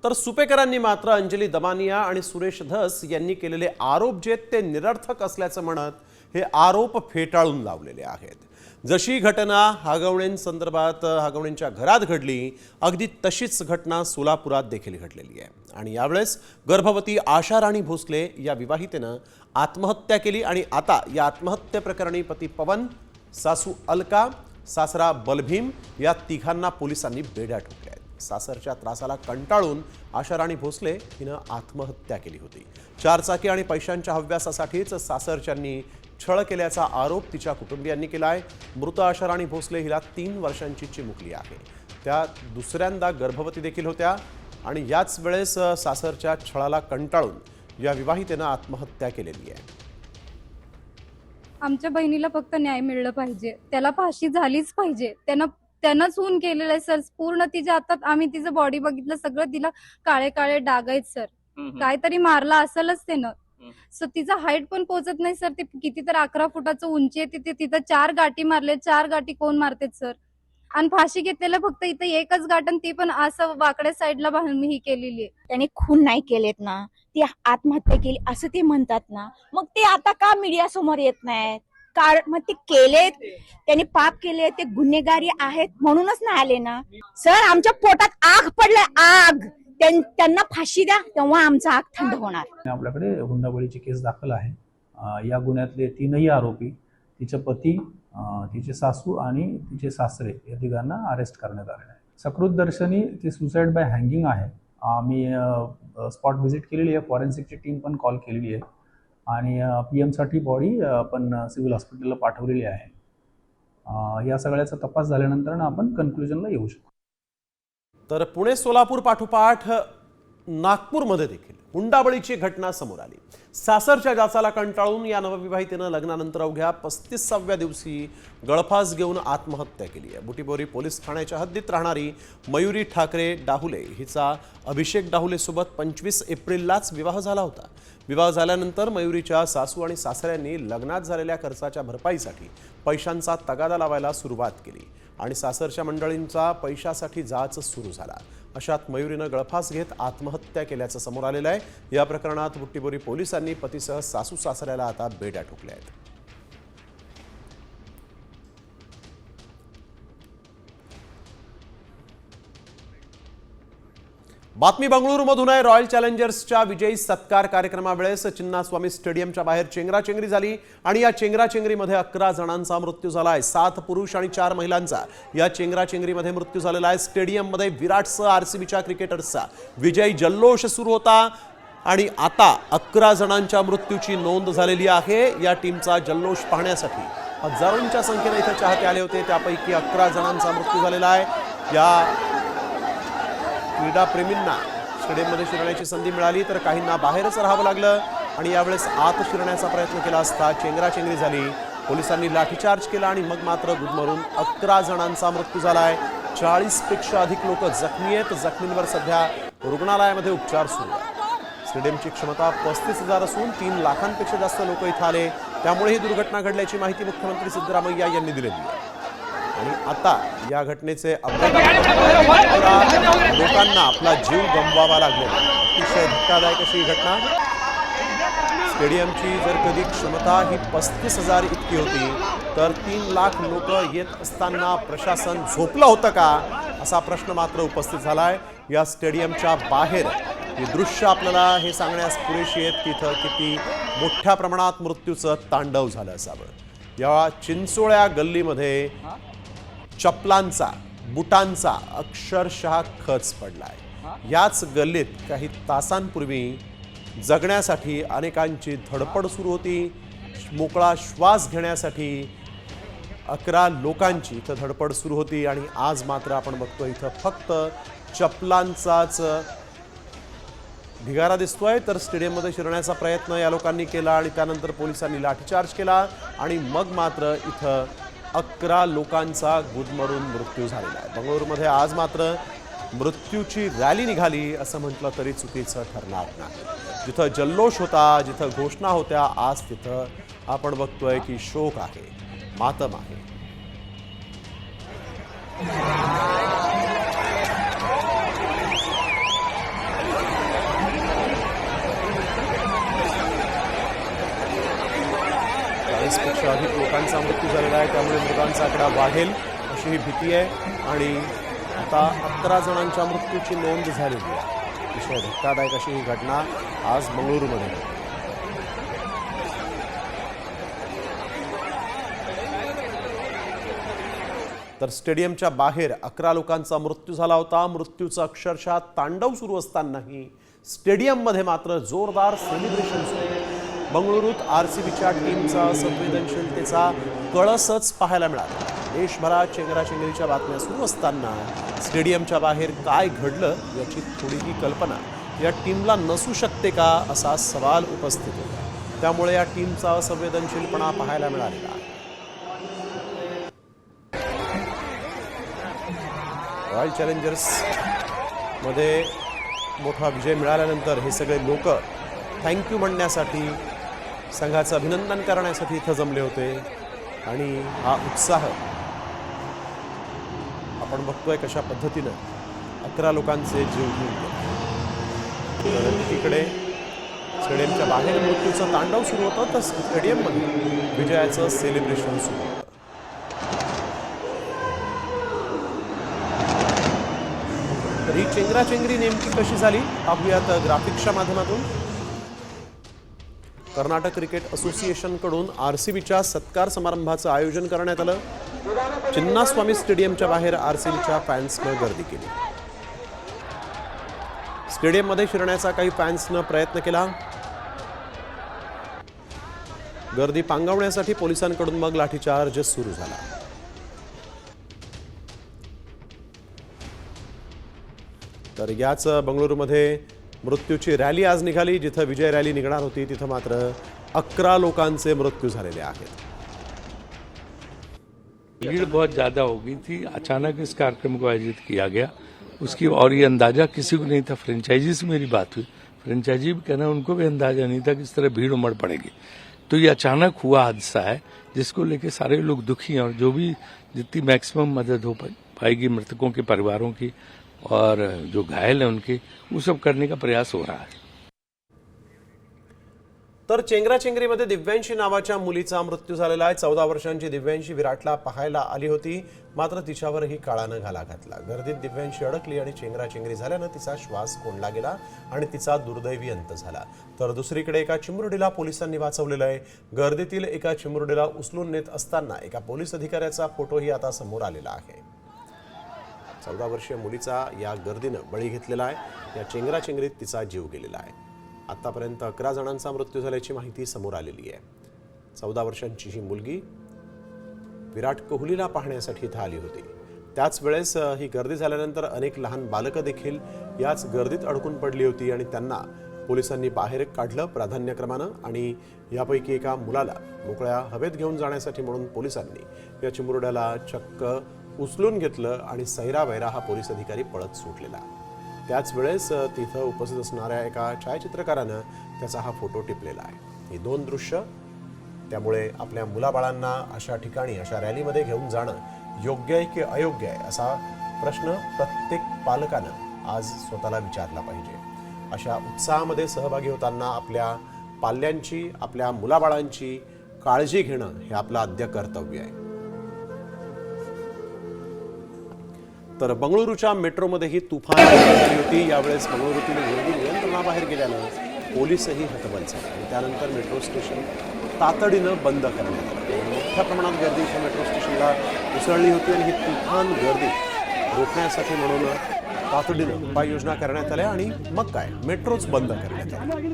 तर सुपेकरांनी मात्र अंजली दमानिया आणि सुरेश धस यांनी केलेले आरोप जे ते निरर्थक असल्याचं म्हणत हे आरोप फेटाळून लावलेले आहेत। जशी घटना हागवणेंसंदर्भात हागवणेंच्या घरात घडली अगदी तशीच घटना सोलापुरात देखील घडलेली आहे आणि यावेळेस गर्भवती आशा राणी भोसले या विवाहितेनं आत्महत्या केली आणि आता या आत्महत्या प्रकरणी पती पवन, सासू अलका, सासरा बलभीम या तिघांना पोलिसांनी बेड्या ठोकल्या आहेत। सासरच्या त्रासाला कंटाळून आशा राणी भोसले हिनं आत्महत्या केली होती। 4 चाकी आणि पैशांच्या हव्यासासाठीच सासरच्यांनी छळ केल्याचा आरोप तिच्या कुटुंबियांनी केला आहे। मृत आशा राणी भोसले हिला 3 वर्षांची चिमुकली आहे। त्या दुसऱ्यांदा गर्भवती देखील होत्या आणि याच वेळेस सासरच्या छळाला कंटाळून या विवाहितेनं आत्महत्या केलेली आहे। आमच्या बहिणीला फक्त न्याय मिळलं पाहिजे, त्याला फाशी झालीच पाहिजे। त्यानंच खून केलेलं आहे सर। पूर्ण तिच्या हातात आम्ही तिचं बॉडी बघितलं, सगळं तिला काळे काळे डाग आहेत सर। काहीतरी मारला असेलच त्यानं। सो तिचा हाईट पण पोहोचत नाही सर। ते किती तर 11 फुटाचं उंची आहे। तिथं 4 गाठी मारले। 4 गाठी कोण मारतात सर? आणि फाशी घेतलेलं फक्त इथं एकच गाठ आणि ती पण असं वाकड्या साईडला ही केलेली आहे। त्याने खून नाही केलेत ना, ती आत्महत्या केली असं ते म्हणतात ना, मग ते आता का मीडिया समोर येत नाहीत? कारण मग ते केलेत, त्यांनी पाप केले, ते गुन्हेगारी आहेत म्हणूनच नाही आले ना सर। आमच्या पोटात आग पडलंय, आग। त्यांना फाशी द्या तेव्हा आमचा आग थंड होणार। आपल्याकडे हुंडाबळीची केस दाखल आहे। या गुन्ह्यातले 3ही आरोपी, तिचे पती, तिचे सासू आणि तिचे सासरे या तिघांना अरेस्ट करण्यात आले आहे। सकृत दर्शनी ती सुसाईड बाय हँगिंग आहे। आम्ही स्पॉट व्हिजिट केलेली आहे, फॉरेन्सिकची टीम पण कॉल केलेली आहे आणि PM साठी बॉडी आपण सिव्हिल हॉस्पिटलला पाठवलेली आहे। या सगळ्याचा तपास झाल्यानंतर आपण कन्क्लुजनला येऊ शकतो। तर पुणे सोलापूर पाठोपाठ नागपूरमध्ये देखील हुंडाबळीची घटना समोर आली। सासरच्या जाचाला कंटाळून या नवविवाहितेनं लग्नानंतर अवघ्या 35व्या दिवशी गळफास घेऊन आत्महत्या केली आहे। बुटीबोरी पोलीस ठाण्याच्या हद्दीत राहणारी मयुरी ठाकरे डाहुले हिचा अभिषेक डाहुले सोबत 25 एप्रिललाच विवाह झाला होता। विवाह झाल्यानंतर मयुरीच्या सासू आणि सासऱ्यांनी लग्नात झालेल्या खर्चाच्या भरपाईसाठी पैशांचा तगादा लावायला सुरुवात केली आणि सासरच्या मंडळींचा पैशासाठी जाच सुरू झाला. अशात मयुरीनं गळफास घेत आत्महत्या केल्याचं समोर आलेलं आहे. या प्रकरणात बुट्टीबोरी पोलिसांनी पतीसह सासू सासऱ्याला आता बेड्या ठोकल्या आहेत. बातमी बंगळुरूमधून आहे. रॉयल चॅलेंजर्सच्या विजयी सत्कार कार्यक्रमावेळेस चिन्नास्वामी स्टेडियमच्या बाहेर चेंगराचेंगरी झाली आणि या चेंगराचेंगरीमध्ये 11 जणांचा मृत्यू झालाय. 7 पुरुष आणि 4 महिलांचा या चेंगराचेंगरीमध्ये मृत्यू झालेला आहे. स्टेडियममध्ये विराटसह आरसीबीच्या क्रिकेटर्सचा विजयी जल्लोष सुरू होता आणि आता 11 जणांच्या मृत्यूची नोंद झालेली आहे. या टीमचा जल्लोष पाहण्यासाठी हजारोंच्या संख्येने इथे चाहते आले होते. त्यापैकी 11 जणांचा मृत्यू झालेला आहे. या क्रीडाप्रेमींना स्टेडियममध्ये शिरण्याची संधी मिळाली तर काहींना बाहेरच राहावं लागलं आणि यावेळेस आत शिरण्याचा प्रयत्न केला असता चेंगराचेंगरी झाली. पोलिसांनी लाठीचार्ज केला आणि मग मात्र गुदमरून 11 जणांचा मृत्यू झालाय. 40पेक्षा अधिक लोक जखमी आहेत. जखमींवर सध्या रुग्णालयामध्ये उपचार सुरू आहेत. स्टेडियमची क्षमता 35,000 असून 3 लाखांपेक्षा जास्त लोक इथं आले. त्यामुळे ही दुर्घटना घडल्याची माहिती मुख्यमंत्री सिद्धरामय्या यांनी दिलेली आहे. आणि आता या घटनेचे लोकांना आपला जीव गमवावा लागलेला. अतिशय धक्कादायक अशी घटना. स्टेडियमची जर कधी क्षमता ही 35,000 इतकी होती तर 3 लाख लोक येत असताना प्रशासन झोपलं होतं का असा प्रश्न मात्र उपस्थित झालाय. या स्टेडियमच्या बाहेर ही दृश्य आपल्याला हे सांगण्यास पुरेशी आहेत की इथं किती मोठ्या प्रमाणात मृत्यूचं तांडव झालं असावं. या चिंचोळ्या गल्लीमध्ये चपलांचा बुटांचा अक्षरशः खच पडलाय. याच गल्लीत काही तासांपूर्वी जगण्यासाठी अनेकांची धडपड सुरू होती. मोकळा श्वास घेण्यासाठी 11 लोकांची इथं धडपड सुरू होती आणि आज मात्र आपण बघतो इथं फक्त चपलांचाच ढिगारा दिसतोय. तर स्टेडियममध्ये शिरण्याचा प्रयत्न या लोकांनी केला आणि त्यानंतर पोलिसांनी लाठीचार्ज केला आणि मग मात्र इथं 11 लोकांचा गुदमरून मृत्यू झालेला आहे. बंगळुरूमध्ये आज मात्र मृत्यूची रॅली निघाली असं म्हटलं तरी चुकीचं ठरणार नाही. जिथं जल्लोष होता, जिथं घोषणा होत्या, आज तिथं आपण बघतोय की शोक आहे, मातम आहे. पेक्षा अधिक लोकांचा मृत्यू झालेला आहे. त्यामुळे मृतांचा आकडा वाढेल अशी ही भीती आहे आणि आता 11 जणांच्या मृत्यूची नोंद झालेली आहे. अतिशय धक्कादायक अशी ही घटना आज बंगळुरूमध्ये घडली. तर स्टेडियमच्या बाहेर 11 लोकांचा मृत्यू झाला होता. मृत्यूचा अक्षरशः तांडव सुरू असतानाही स्टेडियममध्ये मात्र जोरदार सेलिब्रेशन सुरू आहे. बंगळुरूत आरसीबीच्या टीमचा संवेदनशीलतेचा कळसच पाहायला मिळाला. देशभरात चेंगराचेंगरीच्या बातम्या सुरू असताना स्टेडियमच्या बाहेर काय घडलं याची थोडीही कल्पना या टीमला नसू शकते का असा सवाल उपस्थित होता. त्यामुळे या टीमचा संवेदनशीलपणा पाहायला मिळालेला आहे. रॉयल चॅलेंजर्स मध्ये मोठा विजय मिळाल्यानंतर हे सगळे लोक थँक्यू म्हणण्यासाठी, संघाचं अभिनंदन करण्यासाठी इथं जमले होते आणि हा उत्साह आपण बघतोय कशा पद्धतीनं 11 लोकांचे जीव घेऊन गेले. एकीकडे स्टेडियमच्या बाहेर मृत्यूचं तांडव सुरू होतं तर स्टेडियममध्ये विजयाचं सेलिब्रेशन सुरू होतं. तर ही चेंगराचेंगरी नेमकी कशी झाली पाहूयात ग्राफिक्सच्या माध्यमातून. कर्नाटक क्रिकेट असोसिएशनकडून आरसीबीच्या सत्कार समारंभाचं आयोजन करण्यात आलं. चिन्नास्वामी स्टेडियमच्या बाहेर आरसीबीच्या फॅन्सनं गर्दी केली. स्टेडियममध्ये शिरण्याचा काही फॅन्सनं प्रयत्न केला. गर्दी पांगवण्यासाठी पोलिसांकडून मग लाठीचार्ज सुरू झाला. तर याच बंगळुरूमध्ये मृत्यूची रॅली आज निघाली. जिथं विजय रॅली निघणार होती तिथं मात्र 11 लोकांचे मृत्यू झालेले आहेत. भीड़ बहुत ज़्यादा हो गई थी. अचानक इस कार्यक्रम को आयोजित किया गया उसकी, और ये अंदाजा किसी को नहीं था. फ्रेंचाइजी से मेरी बात हुई, फ्रेंचाइजी भी कहना उनको भी अंदाजा नहीं था कि इस तरह भीड़ उमड़ पड़ेगी. तो ये अचानक हुआ हादसा है जिसको लेके सारे लोग दुखी हैं और जो भी जितनी मैक्सिमम मदद हो पाएगी मृतकों के परिवारों की और जो घायल हैं उनके, वो सब करने का प्रयास हो रहा है। तर चेंगराचेंगरीमध्ये दिव्यांशी नावाच्या मुलीचा मृत्यू झालेला आहे। 14 वर्षांची दिव्यांशी विराटला पाहायला आली होती, मात्र तिच्यावरही काळानं घाला घातला। गर्दीत दिव्यांशी अडकली आणि चेंगराचेंगरी झाल्यानं तिचा श्वास कोंडला गेला आणि तिचा दुर्दैवी अंत झाला। तर दुसरीकडे एका चिमुरडीला पोलिसांनी वाचवलेलं आहे। गर्दीतील एका चिमुरडीला उचलून नेत असताना एका पोलीस अधिकाऱ्याचा फोटोही आता समोर आलेला आहे। 14 वर्षीय मुलीचा या गर्दीनं बळी घेतलेला आहे। या चेंगराचेंगरीत तिचा जीव गेलेला आहे। आतापर्यंत 11 जणांचा मृत्यू झाल्याची माहिती समोर आलेली आहे। 14 वर्षांची ही मुलगी विराट कोहलीला पाहण्यासाठी इथं आली होती। त्याच वेळेस ही गर्दी झाल्यानंतर अनेक लहान बालकं देखील याच गर्दीत अडकून पडली होती आणि त्यांना पोलिसांनी बाहेर काढलं प्राधान्यक्रमानं आणि यापैकी एका मुलाला मोकळ्या हवेत घेऊन जाण्यासाठी म्हणून पोलिसांनी या चिमुरड्याला चक्क उचलून घेतलं आणि सैरावैरा हा पोलीस अधिकारी पळत सुटलेला। त्याच वेळेस तिथं उपस्थित असणाऱ्या एका छायाचित्रकारानं त्याचा हा फोटो टिपलेला आहे। ही दोन दृश्य त्यामुळे आपल्या मुलाबाळांना अशा ठिकाणी अशा रॅलीमध्ये घेऊन जाणं योग्य आहे की अयोग्य आहे असा प्रश्न प्रत्येक पालकानं आज स्वतःला विचारला पाहिजे। अशा उत्साहामध्ये सहभागी होताना आपल्या पाल्यांची आपल्या मुलाबाळांची काळजी घेणं हे आपलं आद्य कर्तव्य आहे। तर बंगळुरूच्या मेट्रोमध्येही तुफान झाली होती। यावेळेस बंगळुरूतील गर्दी नियंत्रणाबाहेर गेल्यानं पोलीसही हतबल झाले आणि त्यानंतर मेट्रो स्टेशन तातडीनं बंद करण्यात आलं। मोठ्या प्रमाणात गर्दी इथं मेट्रो स्टेशनला उसळली होती आणि ही तुफान गर्दी रोखण्यासाठी म्हणून तातडीनं उपाययोजना करण्यात आल्या आणि मग काय मेट्रोच बंद करण्यात आली।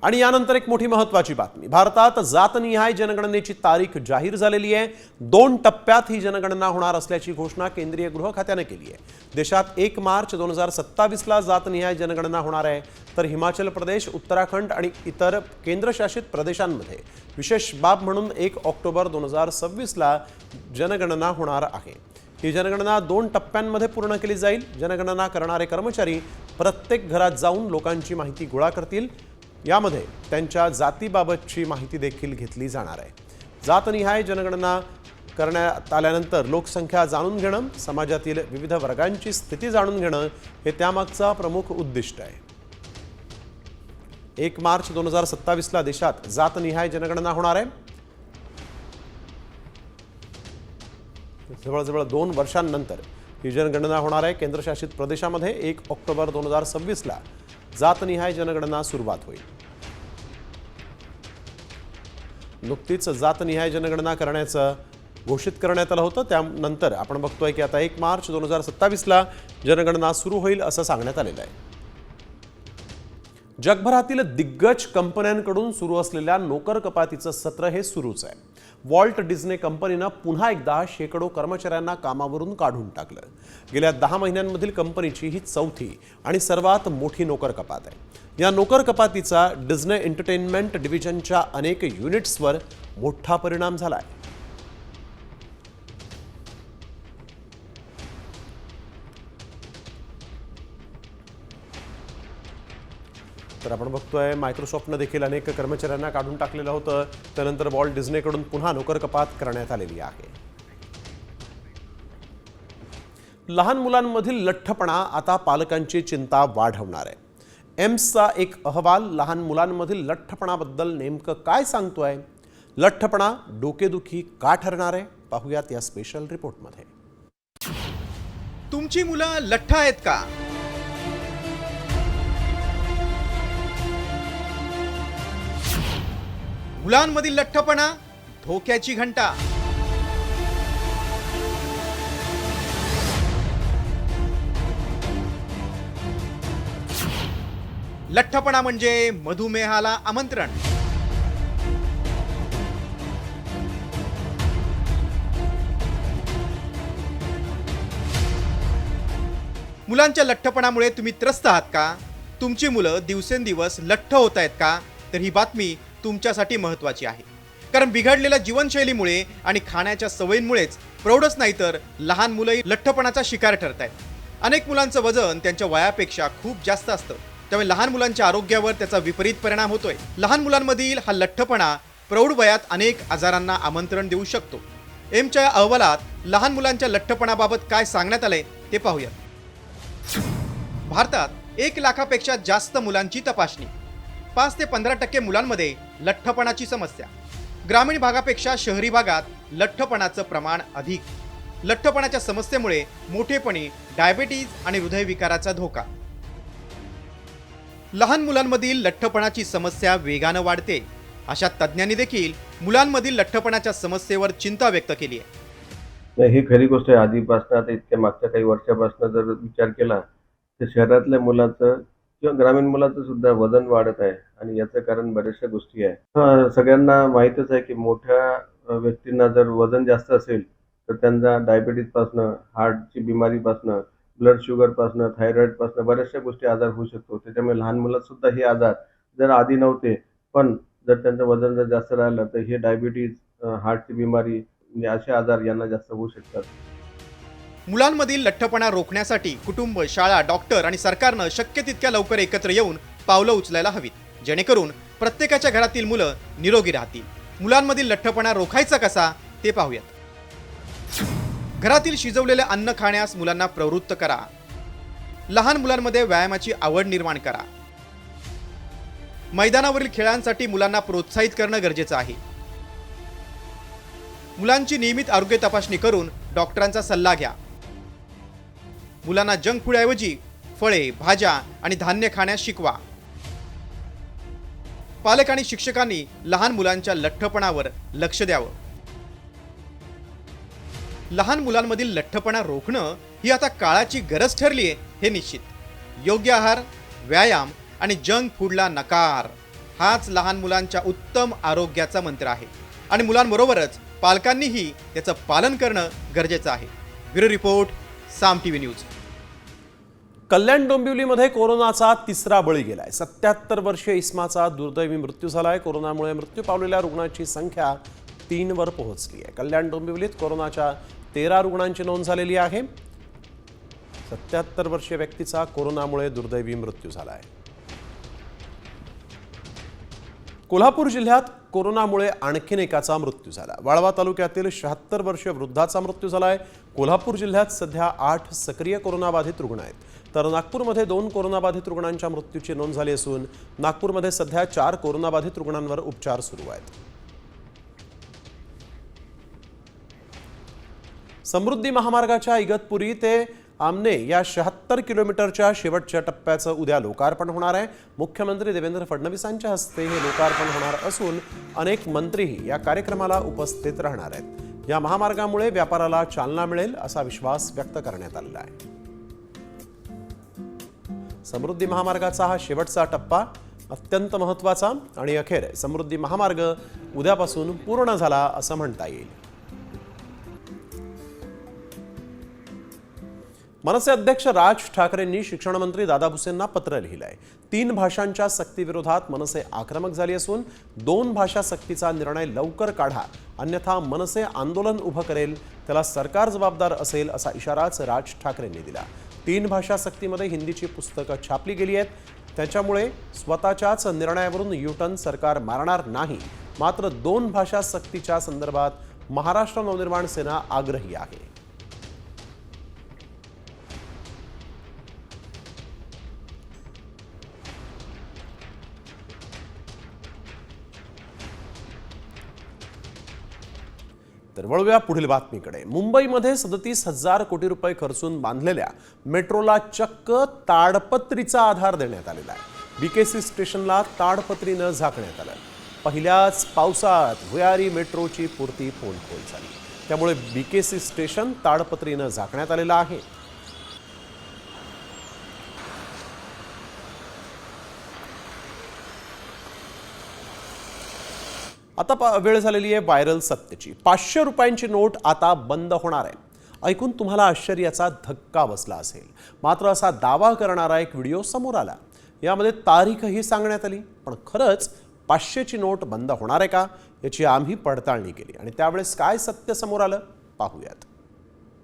आणि यानंतर एक मोठी महत्त्वाची बातमी। भारतात जातनिहाय जनगणनेची तारीख जाहीर झालेली आहे। 2 टप्प्यात ही जनगणना होणार असल्याची घोषणा केंद्रीय गृह खात्याने केली आहे। देशात 1 मार्च 2027 ला जातनिहाय जनगणना होणार आहे, तर हिमाचल प्रदेश, उत्तराखंड आणि इतर केंद्रशासित प्रदेशांमध्ये विशेष बाब म्हणून 1 ऑक्टोबर 2026 ला जनगणना होणार आहे। ही जनगणना 2 टप्प्यांमध्ये पूर्ण केली जाईल। जनगणना करणारे कर्मचारी प्रत्येक घरात जाऊन लोकांची माहिती गोळा करतील। यामध्ये त्यांच्या जातीबाबतची माहिती देखील घेतली जाणार आहे। जातनिहाय जनगणना करण्यात आल्यानंतर लोकसंख्या जाणून घेणं, समाजातील विविध वर्गांची स्थिती जाणून घेणं हे त्यामागचा प्रमुख उद्दिष्ट आहे। 1 मार्च 2027 ला देशात जातनिहाय जनगणना होणार आहे। जवळजवळ 2 वर्षांनंतर ही जनगणना होणार आहे। केंद्रशासित प्रदेशामध्ये 1 ऑक्टोबर 2026 ला जातनिहाय जनगणना सुरुवात होईल। नुकतीच जातनिहाय जनगणना करण्याचं घोषित करण्यात आलं होतं। त्यानंतर आपण बघतोय की आता 1 मार्च 2027 ला जनगणना सुरू होईल असं सांगण्यात आलेलं आहे। जगभरातील दिग्गज कंपन्यांकडून सुरू असलेल्या नोकर कपातीचं सत्र हे सुरूच आहे। वॉल्ट डिझने कंपनीनं पुन्हा एकदा शेकडो कर्मचाऱ्यांना कामावरून काढून टाकलं। गेल्या 10 महिन्यांमधील कंपनीची ही चौथी आणि सर्वात मोठी नोकर कपात आहे। या नोकर कपातीचा डिझने एंटरटेनमेंट डिव्हिजनच्या अनेक युनिट्सवर मोठा परिणाम झाला आहे। तर आपण बघतोय मायक्रोसॉफ्टनं देखील अनेक कर्मचाऱ्यांना काढून टाकलेलं होतं। त्यानंतर वॉल्ट डिझनेकडून पुन्हा नोकर कपात करण्यात आलेली आहे। लहान मुलांमधील लठ्ठपणा आता पालकांची चिंता वाढवणार आहे। एम्सचा एक अहवाल लहान मुलांमधील लठ्ठपणाबद्दल नेमकं काय सांगतोय? लठ्ठपणा डोकेदुखी का ठरणार आहे? पाहूयात या स्पेशल रिपोर्टमध्ये। तुमची मुलं लठ्ठ आहेत का? मुलांमधील लठ्ठपणा धोक्याची घंटा। लठ्ठपणा म्हणजे मधुमेहाला आमंत्रण। मुलांच्या लठ्ठपणामुळे तुम्ही त्रस्त आहात का? तुमची मुलं दिवसेंदिवस लठ्ठ होत आहेत का? तर ही बातमी तुमच्यासाठी महत्त्वाची आहे। कारण बिघडलेल्या जीवनशैलीमुळे आणि खाण्याच्या सवयींमुळेच प्रौढच नाही तर लहान मुलंही लठ्ठपणाचा शिकार ठरत आहेत. अनेक मुलांचं वजन त्यांच्या वयापेक्षा खूप जास्त असतं, त्यामुळे लहान मुलांच्या आरोग्यावर त्याचा विपरीत परिणाम होतोय. लहान मुलांमधील हा लठ्ठपणा प्रौढ वयात अनेक आजारांना आमंत्रण देऊ शकतो. एम्सच्या अहवालात लहान मुलांच्या लठ्ठपणाबाबत काय सांगण्यात आलंय ते पाहूयात. भारतात 1 लाखापेक्षा जास्त मुलांची तपासणी. 5 ते 15% मुलांमध्ये लठ्ठपणाची समस्या. ग्रामीण भागापेक्षा शहरी भागात लठ्ठपणाचं प्रमाण अधिक. लठ्ठपणाच्या समस्येमुळे मोठेपणी डायबेटीज आणि हृदयविकाराचा धोका. लहान मुलांमधील लठ्ठपणाची समस्या वेगानं वाढते. अशा तज्ज्ञांनी देखील मुलांमधील लठ्ठपणाच्या समस्येवर चिंता व्यक्त केली आहे. ही खरी गोष्ट आहे. आधीपासून आता इतक्या मागच्या काही वर्षापासून जर विचार केला तर शहरातल्या मुलाचं किंवा ग्रामीण मुलाचं सुद्धा वजन वाढत आहे आणि याचं कारण बऱ्याचशा गोष्टी आहे. सगळ्यांना माहीतच आहे की मोठ्या व्यक्तींना जर वजन जास्त असेल तर त्यांना डायबिटीजपासनं, हार्टची बिमारीपासनं, ब्लड शुगरपासनं, थायरॉइडपासनं बऱ्याचशा गोष्टी आजार होऊ शकतो. त्याच्यामुळे लहान मुलात सुद्धा हे आजार जर आधी नव्हते, पण जर त्यांचं वजन जर जास्त राहिलं तर हे डायबिटीज, हार्टची बिमारी म्हणजे असे आजार यांना जास्त होऊ शकतात. मुलांमधील लठ्ठपणा रोखण्यासाठी कुटुंब, शाळा, डॉक्टर आणि सरकारनं शक्य तितक्या लवकर एकत्र येऊन पावलं उचलायला हवीत, जेणेकरून प्रत्येकाच्या घरातील मुलं निरोगी राहतील. मुलांमधील लठ्ठपणा रोखायचा कसा ते पाहूयात. घरातील शिजवलेले अन्न खाण्यास मुलांना प्रवृत्त करा. लहान मुलांमध्ये व्यायामाची आवड निर्माण करा. मैदानावरील खेळांसाठी मुलांना प्रोत्साहित करणं गरजेचं आहे. मुलांची नियमित आरोग्य तपासणी करून डॉक्टरांचा सल्ला घ्या. मुलांना जंक फूडऐवजी फळे, भाज्या आणि धान्य खाण्यास शिकवा. पालक आणि शिक्षकांनी लहान मुलांच्या लठ्ठपणावर लक्ष द्यावं. लहान मुलांमधील लठ्ठपणा रोखणं ही आता काळाची गरज ठरली आहे हे निश्चित. योग्य आहार, व्यायाम आणि जंक फूडला नकार हाच लहान मुलांच्या उत्तम आरोग्याचा मंत्र आहे आणि मुलांबरोबरच पालकांनीही त्याचं पालन करणं गरजेचं आहे. ब्युरो रिपोर्ट, साम टीव्ही न्यूज. कल्याण डोंबिवलीमध्ये कोरोनाचा 3रा बळी गेलाय. 77 वर्षीय इस्माचा दुर्दैवी मृत्यू झालाय. कोरोनामुळे मृत्यू पावलेल्या रुग्णांची संख्या 3 वर पोहोचली आहे. कल्याण डोंबिवलीत कोरोनाच्या 13 रुग्णांची नोंद झालेली आहे. 77 वर्षीय व्यक्तीचा कोरोनामुळे दुर्दैवी मृत्यू झाला आहे. कोल्हापूर जिल्ह्यात कोरोनामुळे आणखीन एकाचा मृत्यू झाला. वाळवा तालुक्यातील 76 वर्षीय वृद्धाचा मृत्यू झालाय. कोल्हापूर जिल्ह्यात सध्या 8 सक्रिय कोरोनाबाधित रुग्ण आहेत, तर नागपूरमध्ये 2 कोरोनाबाधित रुग्णांच्या मृत्यूची नोंद झाली असून नागपूरमध्ये सध्या 4 कोरोनाबाधित रुग्णांवर उपचार सुरू आहेत. समृद्धी महामार्गाच्या इगतपुरी ते आमने या 76 किलोमीटरच्या शेवटच्या टप्प्याचं उद्या लोकार्पण होणार आहे. मुख्यमंत्री देवेंद्र फडणवीसांच्या हस्ते हे लोकार्पण होणार असून अनेक मंत्रीही या कार्यक्रमाला उपस्थित राहणार आहेत. या महामार्गामुळे व्यापाराला चालना मिळेल असा विश्वास व्यक्त करण्यात आलेला आहे. समृद्धी महामार्गाचा हा शेवटचा टप्पा अत्यंत महत्त्वाचा आणि अखेर समृद्धी महामार्ग उद्यापासून पूर्ण झाला असं म्हणता येईल. मनसे अध्यक्ष राज ठाकरेंनी शिक्षण मंत्री दादा भुसेंना पत्र लिहिलंय. 3 भाषांच्या सक्तीविरोधात मनसे आक्रमक झाली असून 2 भाषा सक्तीचा निर्णय लवकर काढा, अन्यथा मनसे आंदोलन उभं करेल, त्याला सरकार जबाबदार असेल असा इशाराच राज ठाकरेंनी दिला. 3 भाषा सक्तीमध्ये हिंदीची पुस्तकं छापली गेली आहेत. त्याच्यामुळे स्वतःच्याच निर्णयावरून युटर्न सरकार मारणार नाही. मात्र 2 भाषा सक्तीच्या संदर्भात महाराष्ट्र नवनिर्माण सेना आग्रही आहे. तर वळूया पुढील बातमीकडे. मुंबईमध्ये 37,000 कोटी रुपये खर्चून बांधलेल्या मेट्रोला चक्क ताडपत्रीचा आधार देण्यात आलेला आहे. बीकेसी स्टेशनला ताडपत्री न झाकण्यात आलं. पहिल्याच पावसात भुयारी मेट्रोची पुरती पोलखोल झाली, त्यामुळे बीकेसी स्टेशन ताडपत्री न झाकण्यात आलेलं आहे. आता वेळ झालेली आहे व्हायरल सत्याची. 500 रुपयांची नोट आता बंद होणार आहे. ऐकून तुम्हाला आश्चर्याचा धक्का बसला असेल, मात्र असा दावा करणारा एक व्हिडिओ समोर आला. यामध्ये तारीखही सांगण्यात आली. पण खरंच 500ची नोट बंद होणार आहे का याची आम्ही पडताळणी केली आणि त्यावेळेस काय सत्य समोर आलं पाहूयात.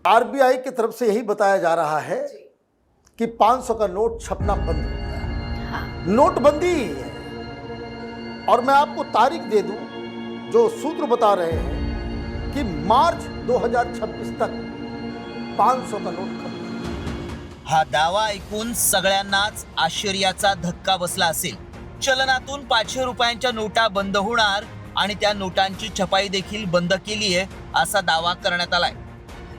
आरबीआई की तरफ से यही बताया जा रहा है कि 500 का नोट छपना बंद हो गया. नोटबंदी ही है. और मैं आपको तारीख दे दूं, जो सूत्र बता रहे हैं कि मार्च 2026 तक 500 का नोट खत्म. हा दावा ऐकून सगळ्यांनाच आश्चर्याचा धक्का बसला असेल. चलनातून 500 रुपयांच्या नोटा बंद होणार आणि त्या नोटांची छपाई देखील बंद केली आहे असा दावा करण्यात आलाय.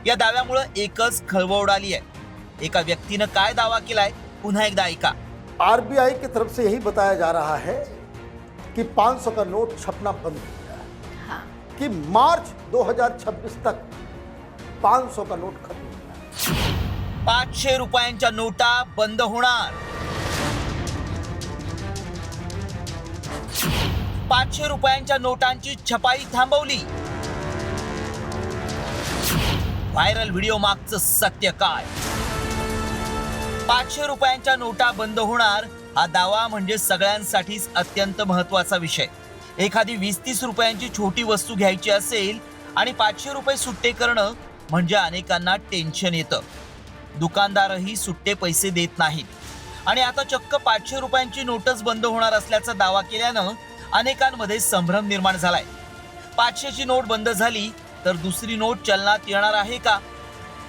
या दाव्यामुळे एकच खळबळ उडाली आहे. एका व्यक्तीनं काय दावा केलाय पुन्हा एकदा ऐका. आरबीआई की तरफ से यही बताया जा रहा है कि 500 का नोट छपना बंद हो गया. कि मार्च 2026 तक 500 का नोट खत्म. 500 रुपयांच्या नोटा बंद होणार. 500 रुपयांच्या नोटांची छपाई थांबवली. व्हायरल व्हिडिओ मागचं सत्य काय? 500 रुपयांच्या नोटा बंद होणार हा दावा म्हणजे सगळ्यांसाठीच अत्यंत महत्त्वाचा विषय. एखादी 20-30 रुपयांची छोटी वस्तू घ्यायची असेल आणि 500 रुपये सुट्टे करणं म्हणजे अनेकांना टेन्शन येतं. दुकानदारही सुट्टे पैसे देत नाहीत आणि आता चक्क 500 रुपयांची नोटच बंद होणार असल्याचा दावा केल्यानं अनेकांमध्ये संभ्रम निर्माण झालाय. 500ची नोट बंद झाली तर दुसरी नोट चलनात येणार आहे का?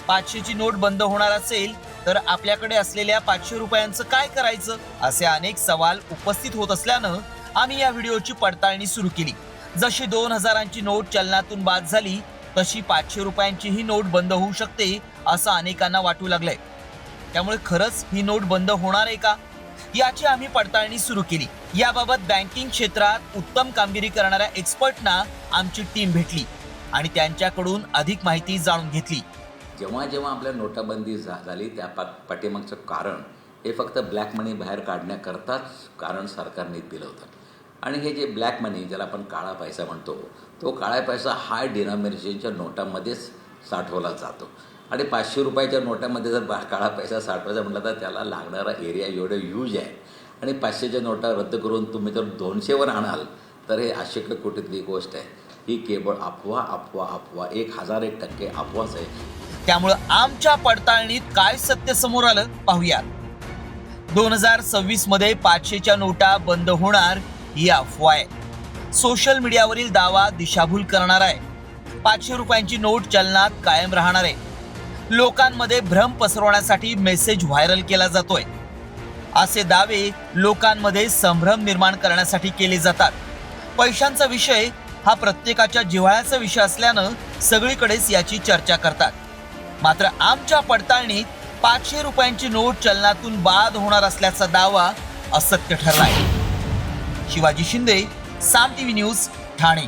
500ची नोट बंद होणार असेल तर आपल्याकडे असलेल्या 500 रुपयांचं काय करायचं असे अनेक सवाल उपस्थित होत असल्यानं आम्ही या व्हिडिओची पडताळणी सुरू केली. जशी 2000ची नोट चलनातून बाद झाली तशी 500 रुपयांची ही नोट बंद होऊ शकते असं अनेकांना वाटू लागलंय. त्यामुळे खरंच ही नोट बंद होणार आहे का याची आम्ही पडताळणी सुरू केली. याबाबत बँकिंग क्षेत्रात उत्तम कामगिरी करणाऱ्या एक्सपर्टना आमची टीम भेटली आणि त्यांच्याकडून अधिक माहिती जाणून घेतली. जेव्हा जेव्हा आपल्या नोटाबंदी झाली त्या पाठीमागचं कारण हे फक्त ब्लॅक मनी बाहेर काढण्याकरताच कारण सरकारने दिलं होतं. आणि हे जे ब्लॅक मनी ज्याला आपण काळा पैसा म्हणतो तो काळा पैसा हाय डिनॉमिनेशनच्या नोटामध्येच साठवला जातो. आणि 500 रुपयाच्या नोटामध्ये जर काळा पैसा साठवायचा म्हटलं तर त्याला लागणारा एरिया एवढं ह्यूज आहे. आणि 500च्या नोटा रद्द करून तुम्ही जर 200वर आणाल तर हे अशक्य कोटीतली गोष्ट आहे. ही केवळ अफवा 1001% अफवाच आहे. त्यामुळं आमच्या पडताळणीत काय सत्य समोर आलं पाहूया. 2026 मध्ये 500च्या नोटा बंद होणार ही अफवा आहे. सोशल मीडियावरील दावा दिशाभूल करणार आहे. 500 रुपयांची नोट चलनात कायम राहणार आहे. लोकांमध्ये भ्रम पसरवण्यासाठी मेसेज व्हायरल केला जातोय. असे दावे लोकांमध्ये संभ्रम निर्माण करण्यासाठी केले जातात. पैशांचा विषय हा प्रत्येकाच्या जिव्हाळ्याचा विषय असल्यानं सगळीकडेच याची चर्चा करतात. मात्र आमच्या पडताळणीत 500 रुपयांची नोट चलनातून बाद होणार असल्याचा दावा असत्य ठरलाय. शिवाजी शिंदे, साम टीव्ही न्यूज, ठाणे.